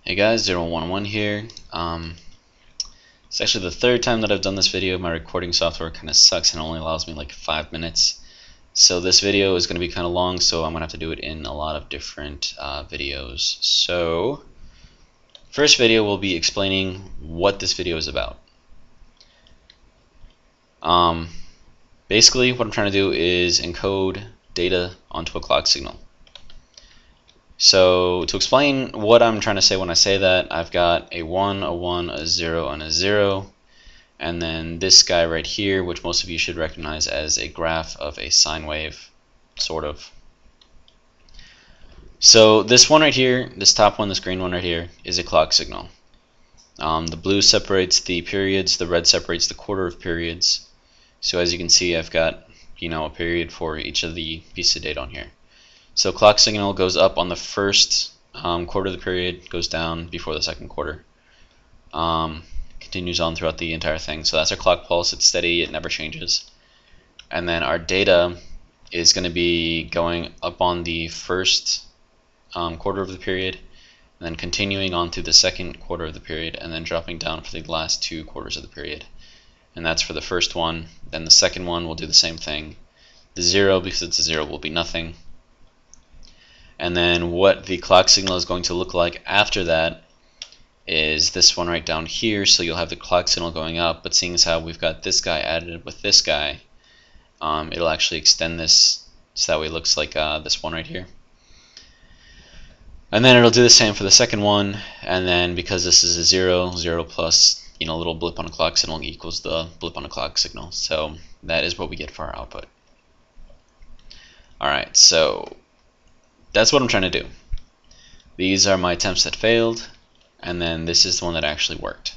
Hey guys, 011 here. It's actually the third time that I've done this video. My recording software kind of sucks and only allows me like 5 minutes. So this video is going to be kind of long, so I'm going to have to do it in a lot of different videos. So, first video will be explaining what this video is about. Basically, what I'm trying to do is encode data onto a clock signal. So to explain what I'm trying to say when I say that, I've got a 1, a 1, a 0, and a 0, and then this guy right here, which most of you should recognize as a graph of a sine wave, sort of. So this one right here, this top one, this green one right here, is a clock signal. The blue separates the periods, the red separates the quarter of periods. So as you can see, I've got, a period for each of the pieces of data on here. So clock signal goes up on the first quarter of the period, goes down before the second quarter. Continues on throughout the entire thing. So that's our clock pulse. It's steady. It never changes. And then our data is going to be going up on the first quarter of the period, and then continuing on to the second quarter of the period, and then dropping down for the last 2 quarters of the period. And that's for the first one. Then the second one will do the same thing. The 0, because it's a 0, will be nothing. And then what the clock signal is going to look like after that is this one right down here. So you'll have the clock signal going up, but seeing as how we've got this guy added with this guy, it'll actually extend this so that way it looks like this one right here. And then it'll do the same for the second one, and then because this is a 0, 0 plus a little blip on a clock signal equals the blip on a clock signal. So that is what we get for our output. Alright, so that's what I'm trying to do. These are my attempts that failed, and then this is the one that actually worked.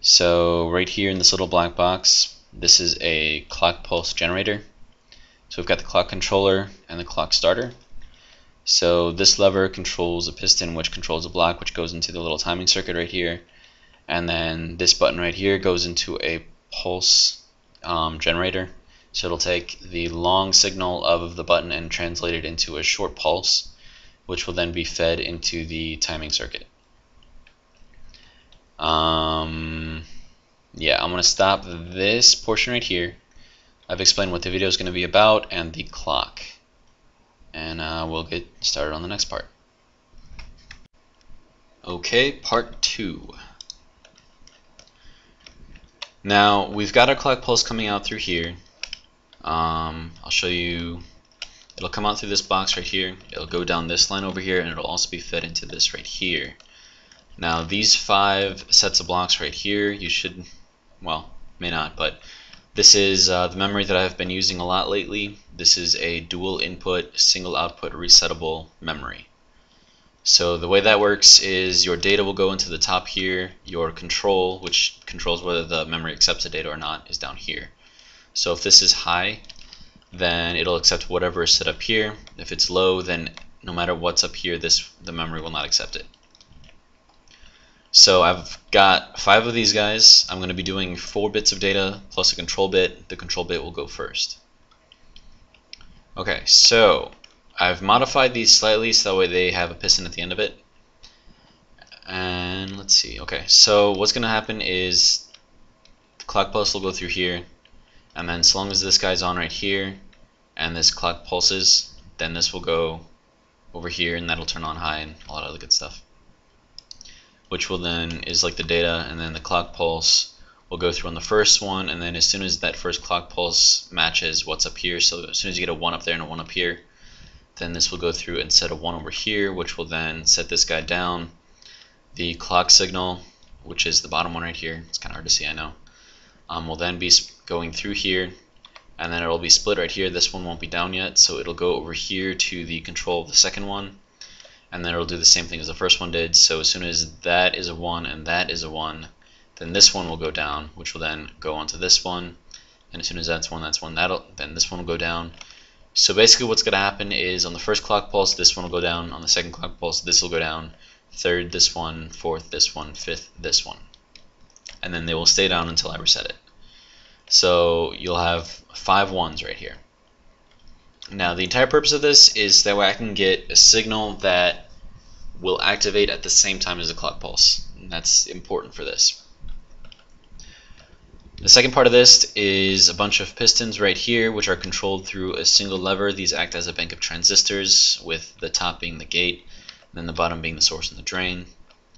So right here in this little black box, this is a clock pulse generator. So we've got the clock controller and the clock starter. So this lever controls a piston, which controls a block, which goes into the little timing circuit right here. And then this button right here goes into a pulse generator. So it'll take the long signal of the button and translate it into a short pulse, which will then be fed into the timing circuit. Yeah, I'm going to stop this portion right here. I've explained what the video is going to be about and the clock. And we'll get started on the next part. Okay, part 2. Now, we've got our clock pulse coming out through here. I'll show you. It'll come out through this box right here. It'll go down this line over here, and it'll also be fed into this right here. Now these 5 sets of blocks right here, you should, well, may not, but this is the memory that I've been using a lot lately. This is a dual input, single output resettable memory. So the way that works is your data will go into the top here. Your control, which controls whether the memory accepts the data or not, is down here. So if this is high, then it'll accept whatever is set up here. If it's low, then no matter what's up here, the memory will not accept it. So I've got 5 of these guys. I'm going to be doing 4 bits of data plus a control bit. The control bit will go first. Okay, so I've modified these slightly so that way they have a piston at the end of it. And let's see. Okay, so what's going to happen is the clock pulse will go through here. And then so long as this guy's on right here and this clock pulses, then this will go over here and that'll turn on high and a lot of other good stuff. Which will then is like the data, and then the clock pulse will go through on the first one, and then as soon as that first clock pulse matches what's up here, so as soon as you get a 1 up there and a 1 up here, then this will go through and set a 1 over here, which will then set this guy down. The clock signal, which is the bottom one right here, it's kind of hard to see, I know, will then be going through here, and then it'll be split right here. This one won't be down yet, so it'll go over here to the control of the second one, and then it'll do the same thing as the first one did. So as soon as that is a 1 and that is a 1, then this one will go down, which will then go onto this one, and as soon as that's 1, then this one will go down. So basically what's going to happen is on the first clock pulse, this one will go down. On the second clock pulse, this will go down. Third, this one. Fourth, this one. Fifth, this one. And then they will stay down until I reset it. So you'll have 5 1s right here. Now the entire purpose of this is that way I can get a signal that will activate at the same time as the clock pulse. And that's important for this. The second part of this is a bunch of pistons right here, which are controlled through a single lever. These act as a bank of transistors, with the top being the gate, and then the bottom being the source and the drain.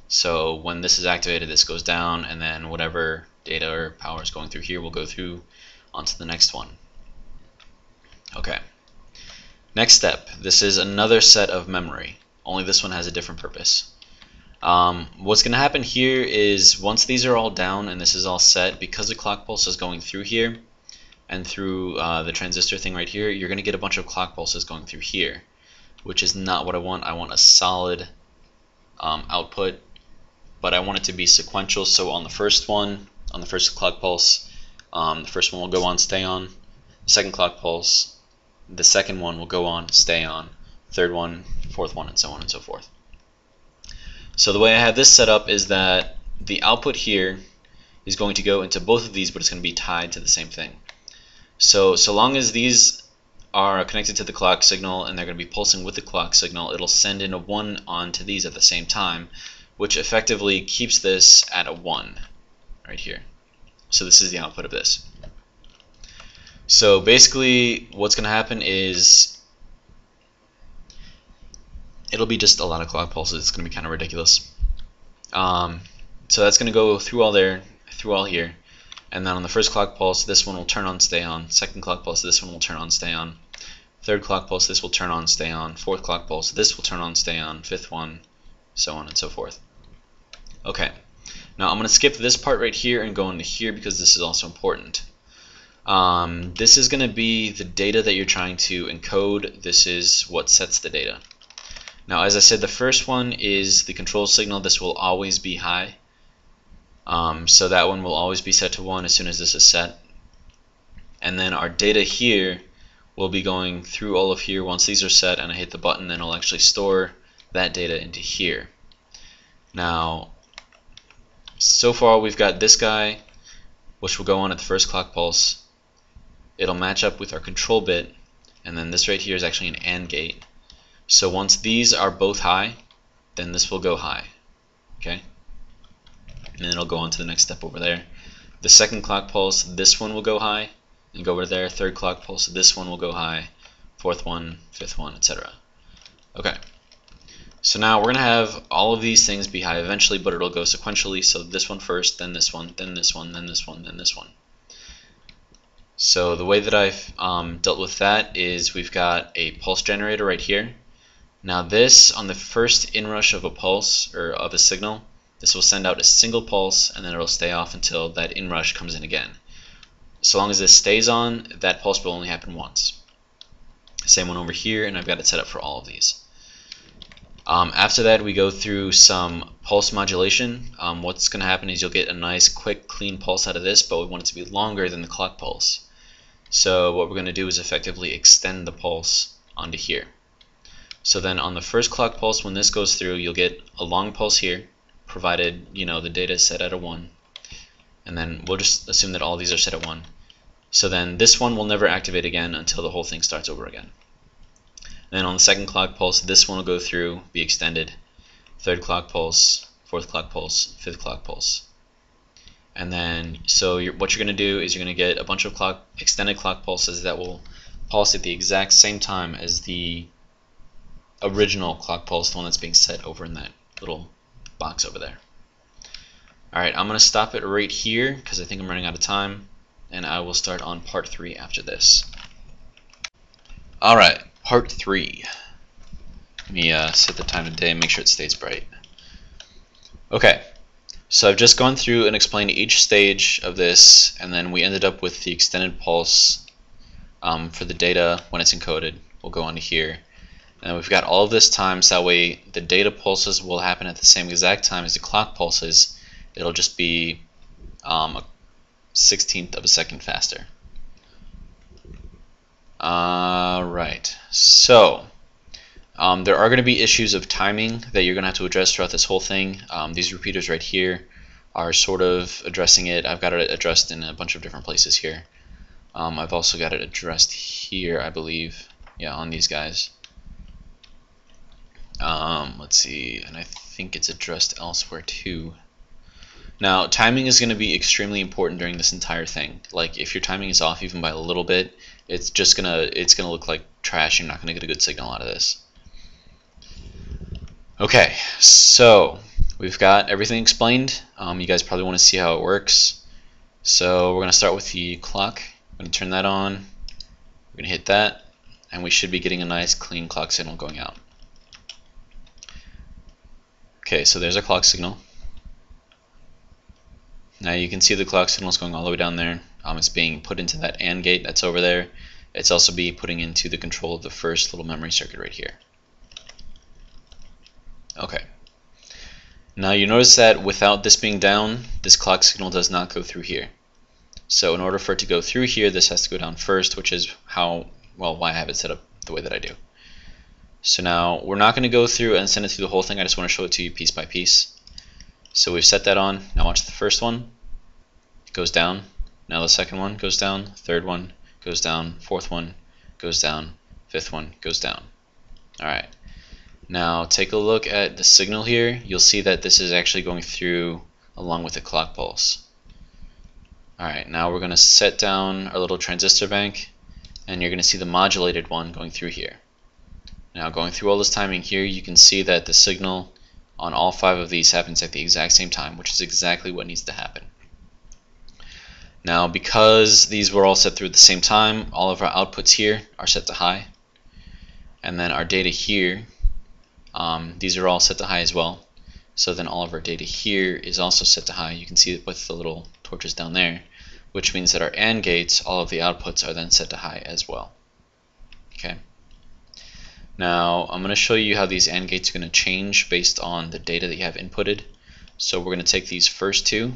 So when this is activated, this goes down, and then whatever data or power is going through here will go through onto the next one. Okay. Next step. This is another set of memory, only this one has a different purpose. What's going to happen here is once these are all down and this is all set, because the clock pulse is going through here and through the transistor thing right here, you're going to get a bunch of clock pulses going through here, which is not what I want. I want a solid output, but I want it to be sequential. So on the first one, on the first clock pulse, the first one will go on, stay on. The second clock pulse, the second one will go on, stay on. Third one, fourth one, and so on and so forth. So the way I have this set up is that the output here is going to go into both of these, but it's going to be tied to the same thing. So long as these are connected to the clock signal and they're going to be pulsing with the clock signal, it'll send in a 1 onto these at the same time, which effectively keeps this at a 1 right here. So this is the output of this. So basically what's going to happen is it'll be just a lot of clock pulses. It's going to be kind of ridiculous. So that's going to go through all there, through all here, and then on the first clock pulse, this one will turn on, stay on. Second clock pulse, this one will turn on, stay on. Third clock pulse, this will turn on, stay on. Fourth clock pulse, this will turn on, stay on. Fifth one, so on and so forth. Okay, now I'm going to skip this part right here and go into here because this is also important. This is going to be the data that you're trying to encode. This is what sets the data. Now, as I said, the first one is the control signal. This will always be high. So that one will always be set to 1 as soon as this is set. And then our data here will be going through all of here. Once these are set and I hit the button, then it'll actually store that data into here. Now, so far we've got this guy, which will go on at the first clock pulse. It'll match up with our control bit, and then this right here is actually an AND gate. So once these are both high, then this will go high. Okay? And then it'll go on to the next step over there. The second clock pulse, this one will go high and go over there. Third clock pulse, this one will go high. Fourth one, fifth one, etc. Okay. So now we're going to have all of these things be high eventually, but it'll go sequentially. So this one first, then this one, then this one, then this one, then this one. So the way that I've dealt with that is we've got a pulse generator right here. Now this, on the first inrush of a pulse, or of a signal, this will send out a single pulse and then it'll stay off until that inrush comes in again. So long as this stays on, that pulse will only happen once. Same one over here, and I've got it set up for all of these. After that we go through some pulse modulation. What's going to happen is you'll get a nice quick clean pulse out of this, but we want it to be longer than the clock pulse. So what we're going to do is effectively extend the pulse onto here. So then on the first clock pulse, when this goes through, you'll get a long pulse here, provided the data is set at a 1. And then we'll just assume that all these are set at 1. So then this one will never activate again until the whole thing starts over again. And then on the second clock pulse, this one will go through, be extended. Third clock pulse, fourth clock pulse, fifth clock pulse. And then, so what you're going to do is you're going to get a bunch of extended clock pulses that will pulse at the exact same time as the original clock pulse, the one that's being set over in that little box over there. Alright, I'm going to stop it right here because I think I'm running out of time, and I will start on part 3 after this. Alright, part 3. Let me set the time of day and make sure it stays bright. Okay, so I've just gone through and explained each stage of this, and then we ended up with the extended pulse for the data when it's encoded. We'll go on to here. And we've got all of this time, so that way the data pulses will happen at the same exact time as the clock pulses. It'll just be a 1/16 of a second faster. Alright, so there are going to be issues of timing that you're going to have to address throughout this whole thing. These repeaters right here are sort of addressing it. I've got it addressed in a bunch of different places here. I've also got it addressed here, I believe, yeah, on these guys. Let's see, and I think it's addressed elsewhere too. Now, timing is going to be extremely important during this entire thing. Like, if your timing is off even by a little bit, it's gonna look like trash. You're not gonna get a good signal out of this. Okay, so we've got everything explained. You guys probably want to see how it works. So we're gonna start with the clock. I'm gonna turn that on. We're gonna hit that, and we should be getting a nice clean clock signal going out. Okay, so there's our clock signal. Now you can see the clock signal is going all the way down there. It's being put into that AND gate that's over there. It's also being putting into the control of the first little memory circuit right here. Okay. Now you notice that without this being down, this clock signal does not go through here. So in order for it to go through here, this has to go down first, which is why I have it set up the way that I do. So now we're not going to go through and send it through the whole thing. I just want to show it to you piece by piece. So we've set that on. Now watch the first one. It goes down. Now the second one goes down. Third one goes down. Fourth one goes down. Fifth one goes down. Alright. Now take a look at the signal here. You'll see that this is actually going through along with the clock pulse. Alright, now we're going to set down our little transistor bank, and you're going to see the modulated one going through here. Now going through all this timing here, you can see that the signal on all 5 of these happens at the exact same time, which is exactly what needs to happen. Now because these were all set through at the same time, all of our outputs here are set to high, and then our data here, these are all set to high as well. So then all of our data here is also set to high. You can see it with the little torches down there, which means that our AND gates, all of the outputs are then set to high as well. Okay. Now I'm going to show you how these AND gates are going to change based on the data that you have inputted. So we're going to take these first two.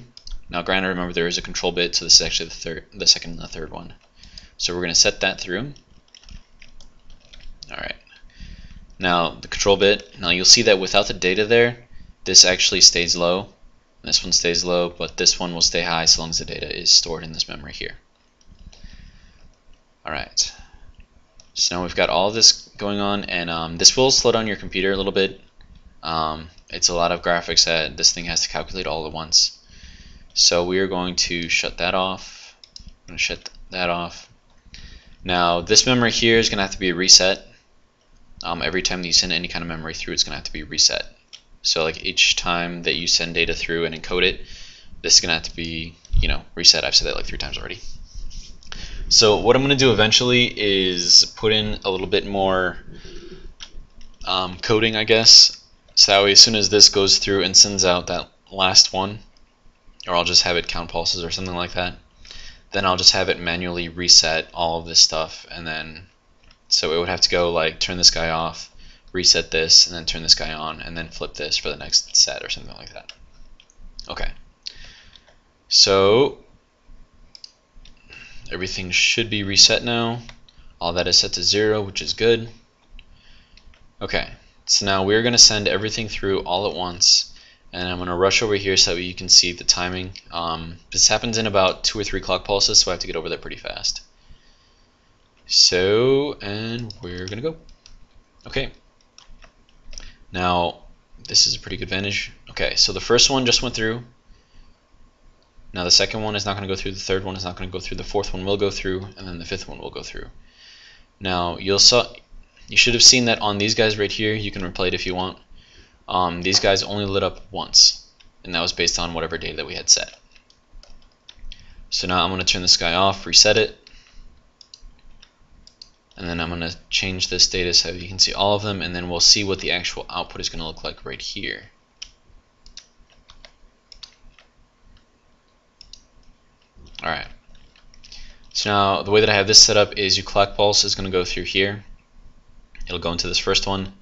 Now granted, remember there is a control bit, so this is actually the second and the third one. So we're going to set that through. Alright. Now the control bit, now you'll see that without the data there, this actually stays low. This one stays low, but this one will stay high so long as the data is stored in this memory here. Alright. So now we've got all of this going on, and this will slow down your computer a little bit. It's a lot of graphics that this thing has to calculate all at once. So we are going to shut that off. I'm going to shut that off. Now this memory here is going to have to be reset. Every time that you send any kind of memory through, it's going to have to be reset. So like each time that you send data through and encode it, this is going to have to be, reset. I've said that like 3 times already. So what I'm going to do eventually is put in a little bit more coding, I guess. So that way as soon as this goes through and sends out that last one, or I'll just have it count pulses or something like that, then I'll just have it manually reset all of this stuff, and then so it would have to go like turn this guy off, reset this, and then turn this guy on, and then flip this for the next set or something like that. Okay. So everything should be reset now. All that is set to 0, which is good. Okay, so now we're going to send everything through all at once, and I'm going to rush over here so that you can see the timing. This happens in about 2 or 3 clock pulses, so I have to get over there pretty fast. So, and we're going to go. Okay. Now, this is a pretty good vantage. Okay, so the first one just went through. Now the second one is not going to go through, the third one is not going to go through, the fourth one will go through, and then the fifth one will go through. Now you should have seen that on these guys right here. You can replay it if you want. These guys only lit up once, and that was based on whatever data that we had set. So now I'm going to turn this guy off, reset it, and then I'm going to change this data so you can see all of them, and then we'll see what the actual output is going to look like right here. Alright, so now the way that I have this set up is your clock pulse is going to go through here. It'll go into this first one,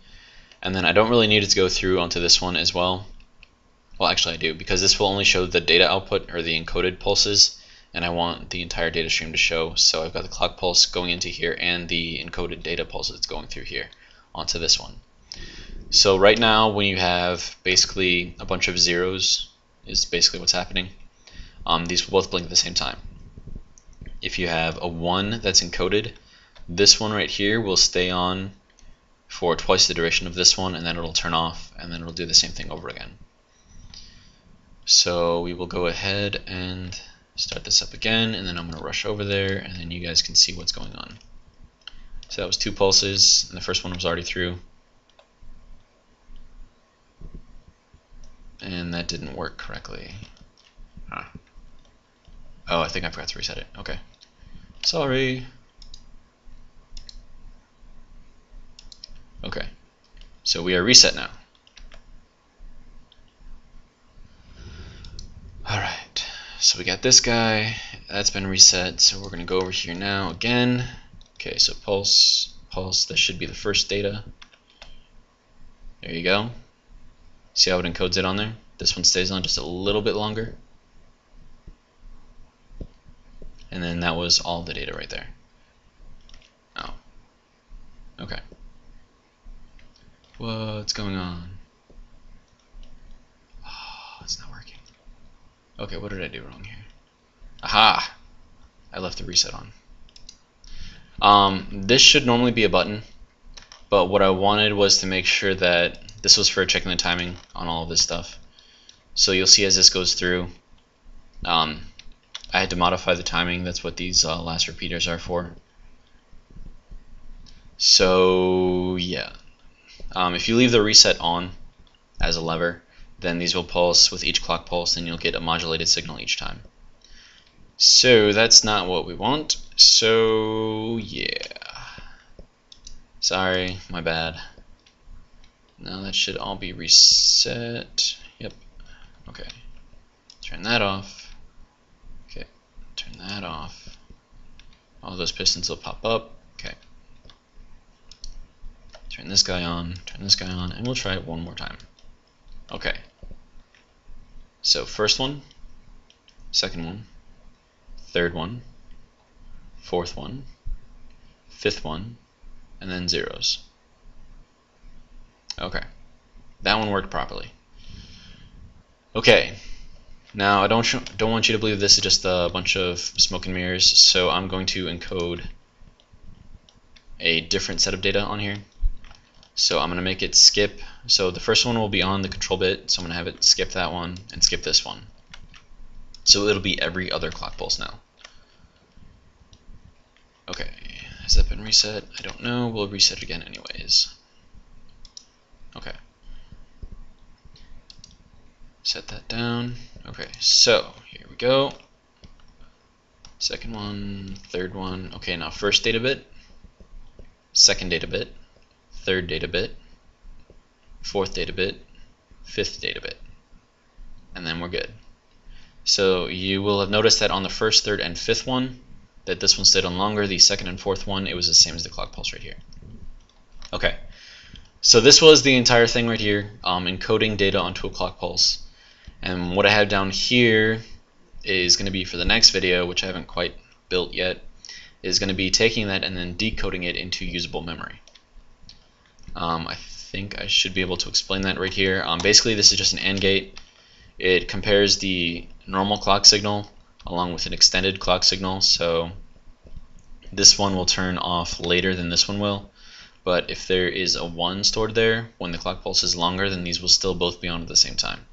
and then I don't really need it to go through onto this one as well. Well, actually I do, because this will only show the data output, or the encoded pulses, and I want the entire data stream to show. So I've got the clock pulse going into here and the encoded data pulse that's going through here onto this one. So right now when you have basically a bunch of zeros is basically what's happening. These will both blink at the same time. If you have a 1 that's encoded, this one right here will stay on for twice the duration of this one, and then it'll turn off, and then it'll do the same thing over again. So we will go ahead and start this up again, and then I'm going to rush over there, and then you guys can see what's going on. So that was 2 pulses, and the first one was already through. And that didn't work correctly. Huh. Oh, I think I forgot to reset it. Okay. Sorry. Okay. So we are reset now. Alright. So we got this guy. That's been reset. So we're going to go over here now again. Okay, so pulse. This should be the first data. There you go. See how it encodes it on there? This one stays on just a little bit longer. And then that was all the data right there. Oh. Okay. What's going on? Oh, it's not working. Okay, what did I do wrong here? Aha! I left the reset on. This should normally be a button, but what I wanted was to make sure that this was for checking the timing on all of this stuff. So you'll see as this goes through, I had to modify the timing. That's what these last repeaters are for. So yeah, if you leave the reset on as a lever, then these will pulse with each clock pulse, and you'll get a modulated signal each time. So that's not what we want. So yeah, sorry, my bad. Now that should all be reset. Yep. Okay. Turn that off. Okay. Turn that off. All those pistons will pop up. Okay. Turn this guy on. Turn this guy on. And we'll try it one more time. Okay. So first one. Second one. Third one. Fourth one. Fifth one. And then zeros. Okay, that one worked properly. Okay, now I don't want you to believe this is just a bunch of smoke and mirrors, so I'm going to encode a different set of data on here. So I'm going to make it skip. So the first one will be on the control bit, so I'm going to have it skip that one and skip this one. So it'll be every other clock pulse now. Okay, has that been reset? I don't know. We'll reset it again anyways. Okay. Set that down. Okay, so here we go. Second one, third one. Okay, now first data bit, second data bit, third data bit, fourth data bit, fifth data bit. And then we're good. So you will have noticed that on the first, third, and fifth one, that this one stayed on longer. The second and fourth one, it was the same as the clock pulse right here. Okay. So this was the entire thing right here, encoding data onto a clock pulse. And what I have down here is going to be for the next video, which I haven't quite built yet, is going to be taking that and then decoding it into usable memory. I think I should be able to explain that right here. Basically, this is just an AND gate. It compares the normal clock signal along with an extended clock signal. So this one will turn off later than this one will. But if there is a 1 stored there, when the clock pulse is longer, then these will still both be on at the same time,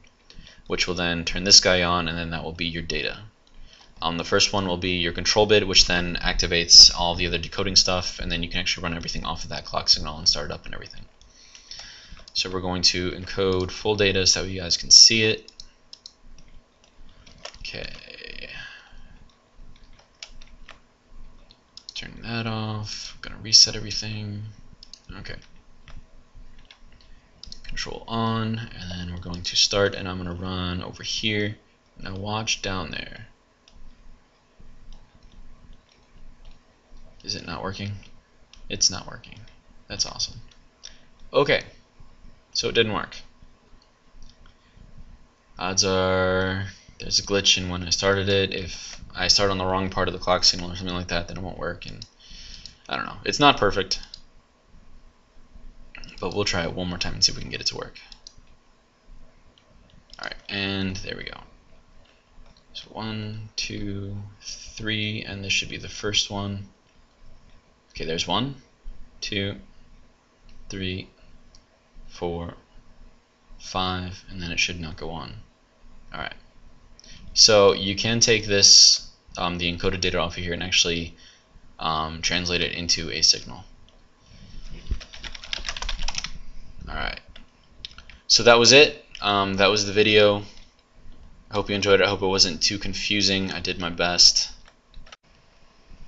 which will then turn this guy on, and then that will be your data. The first one will be your control bit, which then activates all the other decoding stuff, and then you can actually run everything off of that clock signal and start it up and everything. So we're going to encode full data so you guys can see it. Okay. Turn that off. I'm going to reset everything. Okay. Control on, and then we're going to start, and I'm going to run over here. Now watch down there. Is it not working? It's not working. That's awesome. Okay, so it didn't work. Odds are there's a glitch in when I started it. If I start on the wrong part of the clock signal or something like that, then it won't work. And I don't know. It's not perfect, but we'll try it one more time and see if we can get it to work. Alright, and there we go. So 1, 2, 3, and this should be the first one. Okay, there's 1, 2, 3, 4, 5, and then it should not go on. Alright. So you can take this, the encoded data off of here, and actually translate it into a signal. Alright. So that was it. That was the video. I hope you enjoyed it. I hope it wasn't too confusing. I did my best.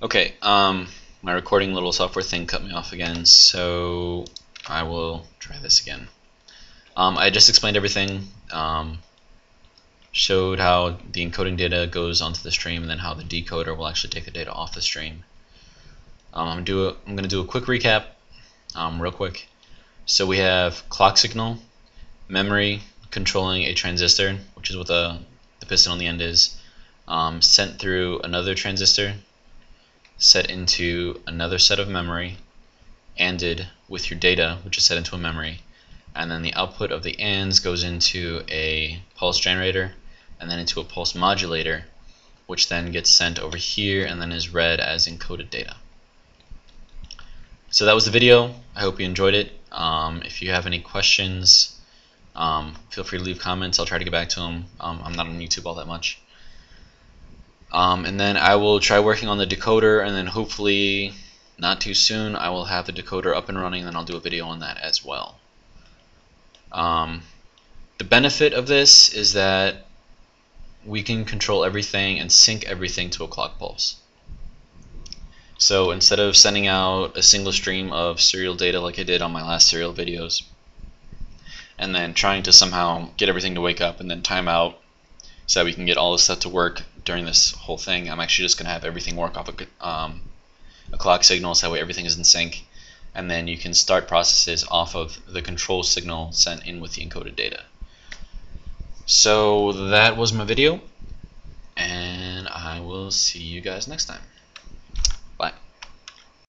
Okay, my recording little software thing cut me off again, so I will try this again. I just explained everything, showed how the encoding data goes onto the stream, and then how the decoder will actually take the data off the stream. I'm going to do a quick recap, real quick. So we have clock signal, memory controlling a transistor, which is what the piston on the end is, sent through another transistor, set into another set of memory, ANDed with your data, which is set into a memory, and then the output of the ANDs goes into a pulse generator, and then into a pulse modulator, which then gets sent over here and then is read as encoded data. So that was the video. I hope you enjoyed it. If you have any questions, feel free to leave comments. I'll try to get back to them. I'm not on YouTube all that much. And then I will try working on the decoder, and then hopefully not too soon I will have the decoder up and running, and then I'll do a video on that as well. The benefit of this is that we can control everything and sync everything to a clock pulse. So instead of sending out a single stream of serial data like I did on my last serial videos, and then trying to somehow get everything to wake up and then time out so that we can get all this stuff to work during this whole thing, I'm actually just going to have everything work off a clock signal, so that way everything is in sync, and then you can start processes off of the control signal sent in with the encoded data. So that was my video, and I will see you guys next time. Bye.